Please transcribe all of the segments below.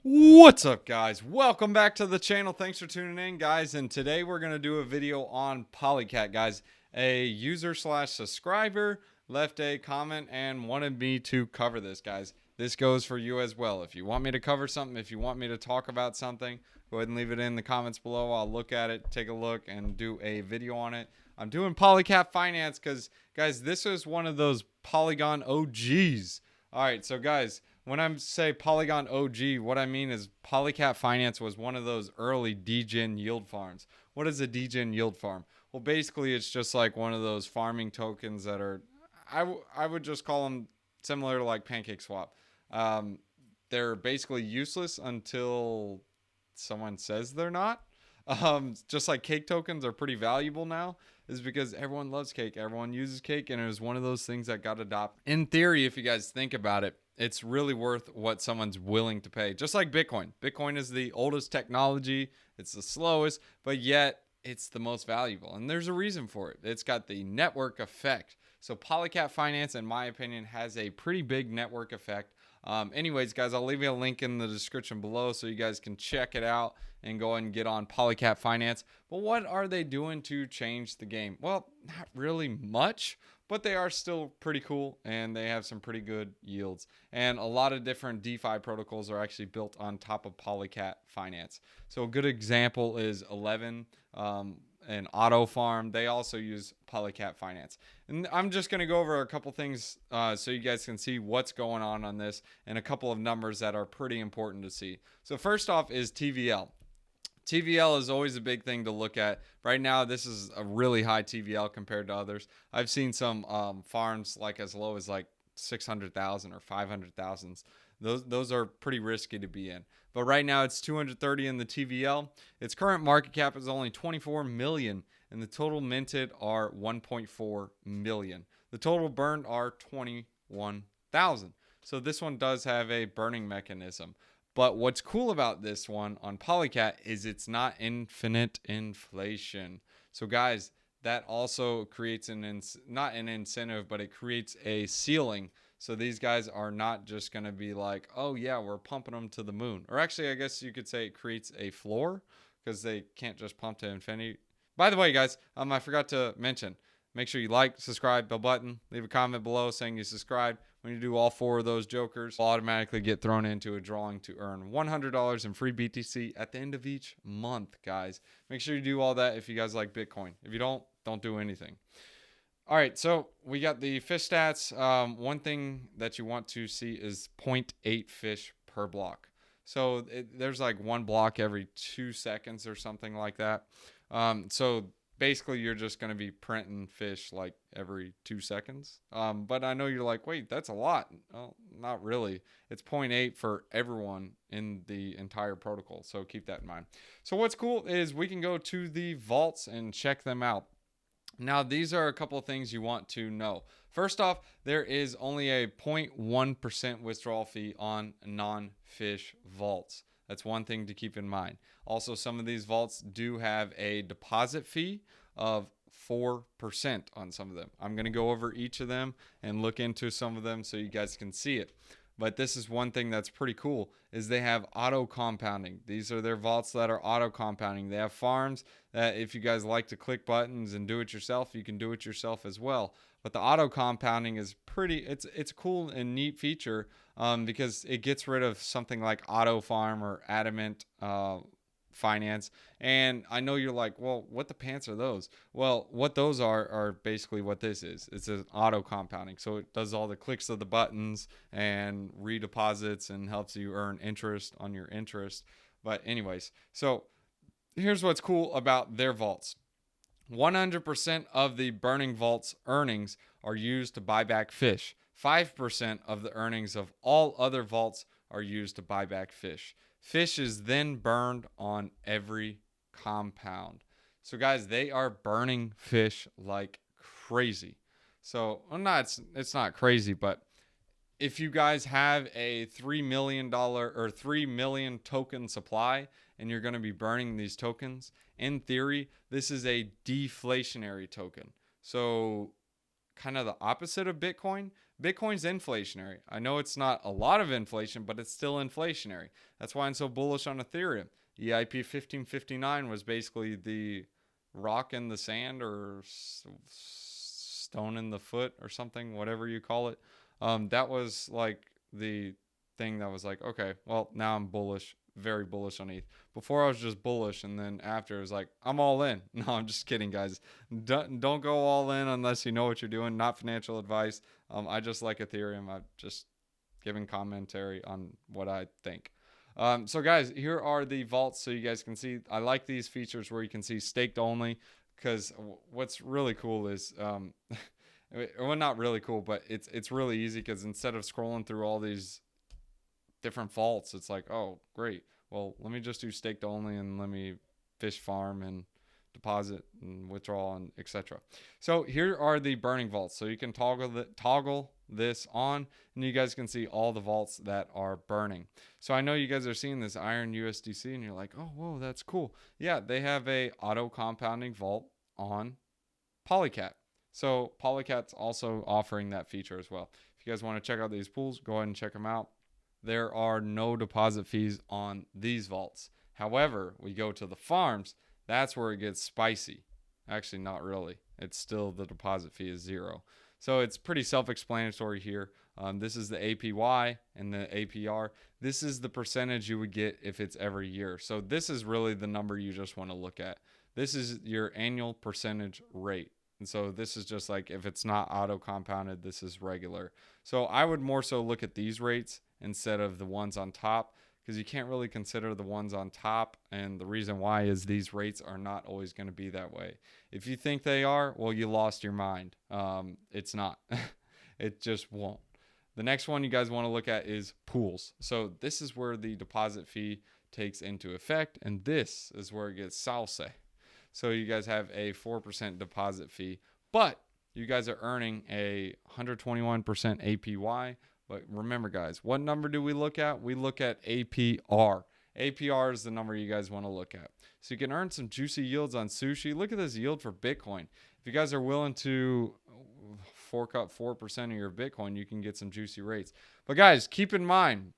What's up, guys? Welcome back to the channel. Thanks for tuning in, guys. And today we're going to do a video on Polycat, guys. A user slash subscriber left a comment and wanted me to cover this, guys. This goes for you as well. If you want me to cover something, if you want me to talk about something, go ahead and leave it in the comments below. I'll look at it, take a look, and do a video on it. I'm doing Polycat Finance because, guys, this is one of those Polygon OGs. All right, so, guys, when I say Polygon OG, what I mean is Polycat Finance was one of those early degen yield farms. What is a degen yield farm? Well, basically, it's just like one of those farming tokens that are, I would just call them similar to like PancakeSwap. Um, they're basically useless until someone says they're not. Just like cake tokens are pretty valuable now, is because everyone loves cake, everyone uses cake, and it was one of those things that got adopted. In theory, if you guys think about it, it's really worth what someone's willing to pay. Just like Bitcoin. Bitcoin is the oldest technology, it's the slowest, but yet it's the most valuable. And there's a reason for it. It's got the network effect. So Polycat Finance, in my opinion, has a pretty big network effect. Anyways, guys, I'll leave you a link in the description below so you guys can check it out and go and get on Polycat Finance. But what are they doing to change the game? Well, not really much, but they are still pretty cool and they have some pretty good yields. And a lot of different DeFi protocols are actually built on top of Polycat Finance. So a good example is 11. And Auto Farm, they also use Polycat Finance. And I'm just going to go over a couple things so you guys can see what's going on this and a couple of numbers that are pretty important to see. So first off is TVL. TVL is always a big thing to look at. Right now, this is a really high TVL compared to others. I've seen some farms like as low as like 600,000 or 500,000. Those are pretty risky to be in. But right now it's 230 in the TVL. Its current market cap is only 24 million, and the total minted are 1.4 million. The total burned are 21,000. So this one does have a burning mechanism. But what's cool about this one on Polycat is it's not infinite inflation. So guys, that also creates not an incentive, but it creates a ceiling. So these guys are not just going to be like, oh yeah, we're pumping them to the moon. Or actually, I guess you could say it creates a floor because they can't just pump to infinity. By the way, guys, I forgot to mention, make sure you like, subscribe, bell button, leave a comment below saying you subscribed. When you do all four of those jokers, you'll automatically get thrown into a drawing to earn $100 in free BTC at the end of each month, guys. Make sure you do all that if you guys like Bitcoin. If you don't do anything. All right, so we got the fish stats. One thing that you want to see is 0.8 fish per block. So there's like one block every 2 seconds or something like that. So basically you're just going to be printing fish like every 2 seconds. But I know you're like, wait, that's a lot. Well, not really. It's 0.8 for everyone in the entire protocol. So keep that in mind. So what's cool is we can go to the vaults and check them out. Now, these are a couple of things you want to know. First off, there is only a 0.1% withdrawal fee on non-fish vaults. That's one thing to keep in mind. Also, some of these vaults do have a deposit fee of 4% on some of them. I'm going to go over each of them and look into some of them so you guys can see it. But this is one thing that's pretty cool is they have auto compounding. These are their vaults that are auto compounding. They have farms that if you guys like to click buttons and do it yourself, you can do it yourself as well. But the auto compounding is it's a cool and neat feature because it gets rid of something like Auto Farm or Adamant Finance. And I know you're like, well, what the pants are those? Well, what those are basically what this is. It's an auto compounding. So it does all the clicks of the buttons and redeposits and helps you earn interest on your interest. But anyways, so here's what's cool about their vaults. 100% of the Burning Vault's earnings are used to buy back fish. 5% of the earnings of all other vaults are used to buy back fish. Fish is then burned on every compound. So guys, they are burning fish like crazy. So it's not crazy, but if you guys have a $3 million or 3 million token supply and you're going to be burning these tokens, in theory, this is a deflationary token. So kind of the opposite of Bitcoin. Bitcoin's inflationary. I know it's not a lot of inflation, but it's still inflationary. That's why I'm so bullish on Ethereum. EIP 1559 was basically the rock in the sand or stone in the foot or something, whatever you call it. That was like the thing that was like, okay, well, now I'm bullish, very bullish on ETH. Before I was just bullish, and then after it was like, I'm all in. No, I'm just kidding, guys. Don't go all in unless you know what you're doing. Not financial advice. I just like Ethereum. I'm just giving commentary on what I think. So guys, here are the vaults so you guys can see. I like these features where you can see staked only, because what's really cool is well, not really cool, but it's really easy, because instead of scrolling through all these different vaults, it's like, oh great, well, let me just do staked only, and let me fish farm and deposit and withdraw and etc. So here are the burning vaults. So you can toggle this on, and you guys can see all the vaults that are burning. So I know you guys are seeing this Iron USDC and you're like, oh whoa, that's cool. Yeah, they have a auto compounding vault on Polycat. So Polycat's also offering that feature as well. If you guys want to check out these pools, go ahead and check them out. There are no deposit fees on these vaults. However, we go to the farms, that's where it gets spicy. Actually, not really. It's still, the deposit fee is 0. So it's pretty self-explanatory here. This is the APY and the APR. This is the percentage you would get if it's every year. So this is really the number you just want to look at. This is your annual percentage rate. And so this is just like, if it's not auto compounded, this is regular. So I would more so look at these rates instead of the ones on top, because you can't really consider the ones on top. And the reason why is these rates are not always going to be that way. If you think they are, well, you lost your mind. It's not. It just won't. The next one you guys want to look at is pools. So this is where the deposit fee takes into effect, and this is where it gets salse. So you guys have a 4% deposit fee, but you guys are earning a 121% APY. But remember, guys, what number do we look at? We look at APR. APR is the number you guys want to look at. So you can earn some juicy yields on sushi. Look at this yield for Bitcoin. If you guys are willing to fork up 4% of your Bitcoin, you can get some juicy rates. But guys, keep in mind,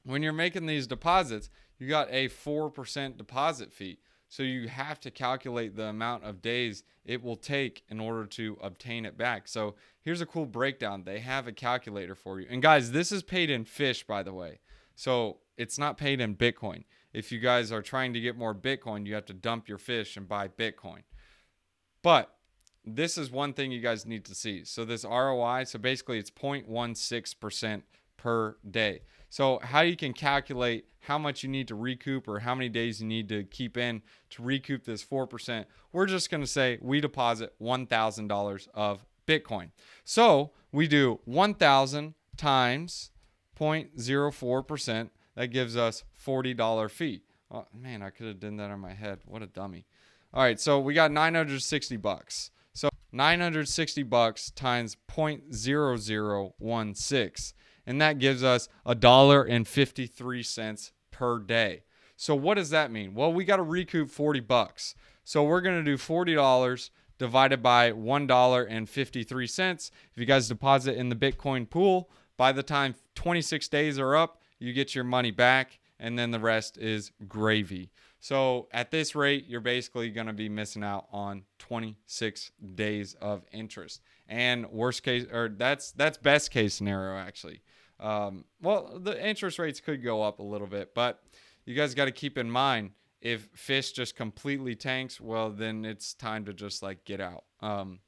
when you're making these deposits, you got a 4% deposit fee. So you have to calculate the amount of days it will take in order to obtain it back. So here's a cool breakdown. They have a calculator for you. And guys, this is paid in fish, by the way. So it's not paid in Bitcoin. If you guys are trying to get more Bitcoin, you have to dump your fish and buy Bitcoin. But this is one thing you guys need to see. So this ROI, so basically it's 0.16% per day. So how you can calculate how much you need to recoup, or how many days you need to keep in to recoup this 4%, we're just going to say we deposit $1,000 of Bitcoin. So we do 1,000 times 0.04%. That gives us $40 fee. Oh, man, I could have done that on my head. What a dummy. All right, so we got $960. So $960 times 0.0016. And that gives us $1.53 per day. So what does that mean? Well, we got to recoup $40. So we're going to do $40 divided by $1.53. If you guys deposit in the Bitcoin pool, by the time 26 days are up, you get your money back, and then the rest is gravy. So at this rate, you're basically going to be missing out on 26 days of interest. And worst case, or that's best case scenario, actually. Well, the interest rates could go up a little bit, but you guys got to keep in mind, if fish just completely tanks, well, then it's time to just like get out.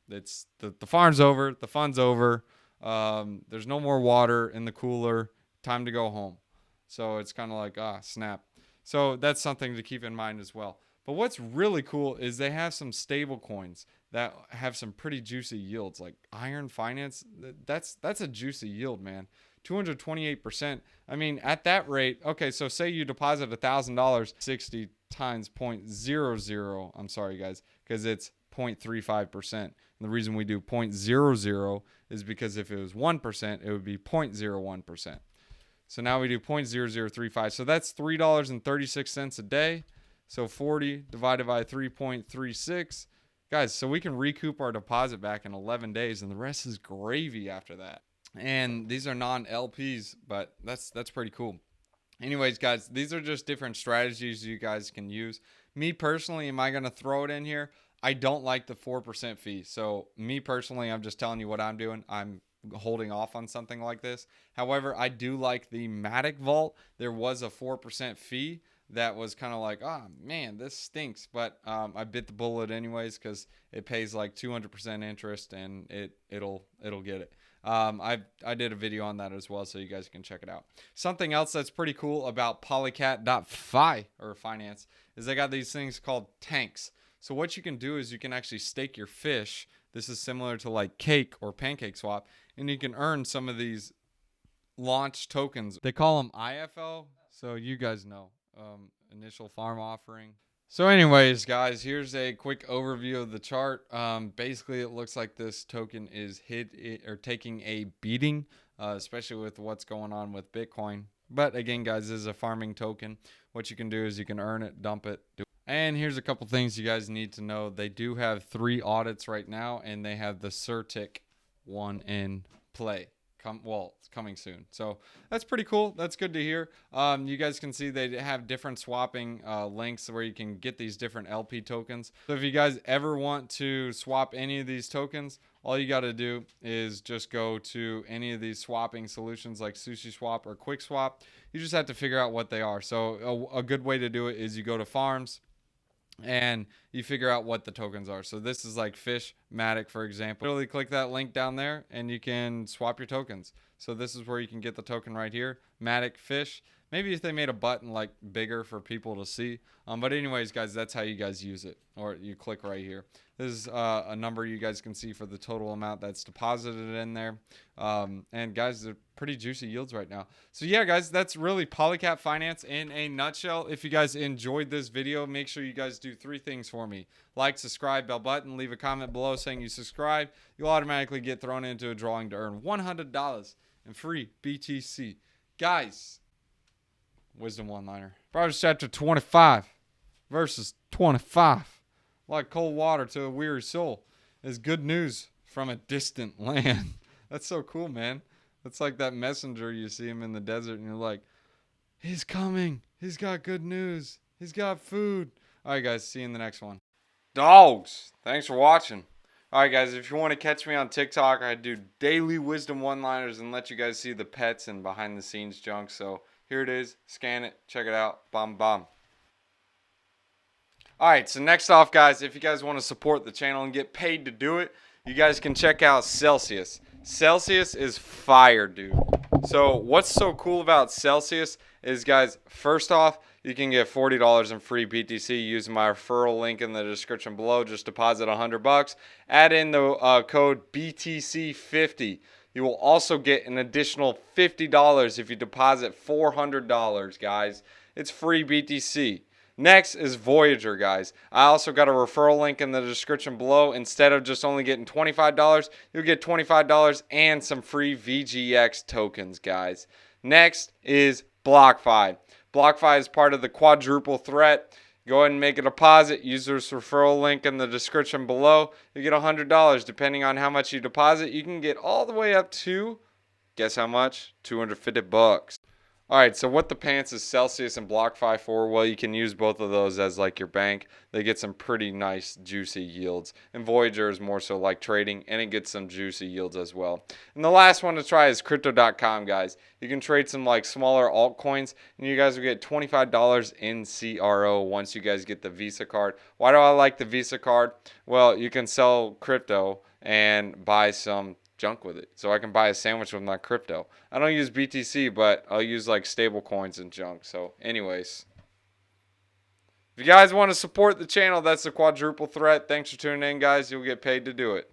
It's the farm's over, the fun's over. There's no more water in the cooler. Time to go home. So it's kind of like, snap. So that's something to keep in mind as well. But what's really cool is they have some stable coins that have some pretty juicy yields, like Iron Finance. That's a juicy yield, man. 228%. I mean, at that rate, okay, so say you deposit $1,000, 60 times 0.00. I'm sorry, guys, because it's 0.35%. And the reason we do 0.00 is because if it was 1%, it would be 0.01%. So now we do 0.0035. So that's $3.36 a day. So 40 divided by 3.36. Guys, so we can recoup our deposit back in 11 days, and the rest is gravy after that. and these are non-LPs, but that's pretty cool. Anyways, guys, these are just different strategies you guys can use. Me personally, am I going to throw it in here? I don't like the 4% fee. So, me personally, I'm just telling you what I'm doing. I'm holding off on something like this. However, I do like the Matic Vault. There was a 4% fee that was kind of like, oh man, this stinks. But I bit the bullet anyways because it pays like 200% interest and it'll get it. I did a video on that as well, so you guys can check it out. Something else that's pretty cool about Polycat.fi or finance is they got these things called tanks. So what you can do is you can actually stake your fish. This is similar to like Cake or Pancake Swap, and you can earn some of these launch tokens. They call them IFO, so you guys know. Initial farm offering. So anyways, guys, here's a quick overview of the chart. Basically, it looks like this token is taking a beating, especially with what's going on with Bitcoin. But again, guys, this is a farming token. What you can do is you can earn it, dump it, do it. And here's a couple things you guys need to know. They do have 3 audits right now, and they have the CertiK one in play. It's coming soon, so that's pretty cool. That's good to hear. You guys can see they have different swapping links where you can get these different LP tokens. So if you guys ever want to swap any of these tokens, all you got to do is just go to any of these swapping solutions like SushiSwap or QuickSwap. You just have to figure out what they are. So a good way to do it is you go to farms and you figure out what the tokens are. So this is like Fish Matic, for example. Literally click that link down there and you can swap your tokens. So this is where you can get the token right here, Matic Fish. Maybe if they made a button like bigger for people to see. But anyways, guys, that's how you guys use it. Or you click right here. This is a number you guys can see for the total amount that's deposited in there. And guys, they're pretty juicy yields right now. So yeah, guys, that's really Polycat Finance in a nutshell. If you guys enjoyed this video, make sure you guys do 3 things for me. Like, subscribe, bell button, leave a comment below saying you subscribe. You'll automatically get thrown into a drawing to earn $100 in free BTC. Guys, wisdom one-liner. Proverbs chapter 25, verses 25. Like cold water to a weary soul is good news from a distant land. That's so cool, man. That's like that messenger you see him in the desert and you're like, he's coming. He's got good news. He's got food. All right, guys. See you in the next one. Dogs. Thanks for watching. All right, guys. If you want to catch me on TikTok, I do daily wisdom one-liners and let you guys see the pets and behind-the-scenes junk. So here it is. Scan it. Check it out. Bum, bum. All right, so next off, guys, if you guys want to support the channel and get paid to do it, you guys can check out Celsius. Celsius is fire, dude. So what's so cool about Celsius is, guys, first off, you can get $40 in free BTC using my referral link in the description below. Just deposit $100. Add in the code BTC50. You will also get an additional $50 if you deposit $400, guys. It's free BTC. Next is Voyager, guys. I also got a referral link in the description below. Instead of just only getting $25, you'll get $25 and some free VGX tokens, guys. Next is BlockFi. BlockFi is part of the quadruple threat. Go ahead and make a deposit. Use this referral link in the description below. You get $100. Depending on how much you deposit, you can get all the way up to, guess how much? $250. All right, so what the pants is Celsius and BlockFi for? Well, you can use both of those as like your bank. They get some pretty nice juicy yields. And Voyager is more so like trading, and it gets some juicy yields as well. And the last one to try is Crypto.com, guys. You can trade some like smaller altcoins, and you guys will get $25 in CRO once you guys get the Visa card. Why do I like the Visa card? Well, you can sell crypto and buy some junk with it. So I can buy a sandwich with my crypto. I don't use BTC, but I'll use like stable coins and junk. So anyways, if you guys want to support the channel, that's the quadruple threat. Thanks for tuning in, guys. You'll get paid to do it.